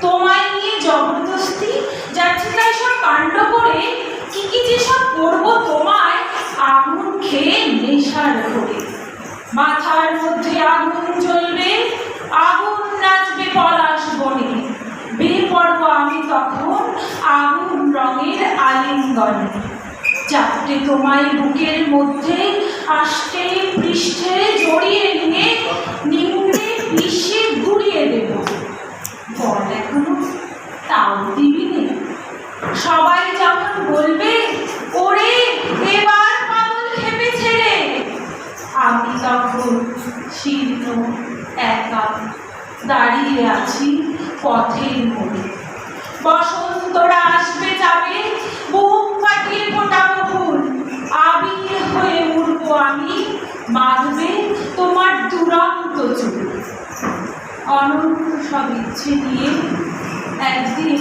তোমায় নিয়ে জবরদস্তি যাচ্ছে তাই সব কাণ্ড করে কি কি যে সব করবো তোমায় আগুন খেয়ে নেশার ঘরে। মাথার মধ্যে আগুন জ্বলবে, আগুন নাচবে পলাশ বনে, বেয়ে পড়ব আমি তখন আগুন রঙের আলিঙ্গনে। চাপটে তোমায় বুকের মধ্যে আষ্টে পৃষ্ঠে জড়িয়ে নিয়ে নিংড়ে পিষে ঘুরিয়ে দেব। বল এখনো তাও দিবি নে? সবাই যখন বলবে ওরে এবার পাগল খেপেছে রে, আমি তখন শীর্ণ একা দাঁড়িয়ে আছি পথের মোড়ে। বসন্তরা আসবে যাবে, বুক ফাটিয়ে ফোটাবো ফুল, আবির হয়ে উড়বো আমি, বাঁধবে তোমার দুরন্ত চুল। অনন্ত সব ইচ্ছে নিয়ে একদিন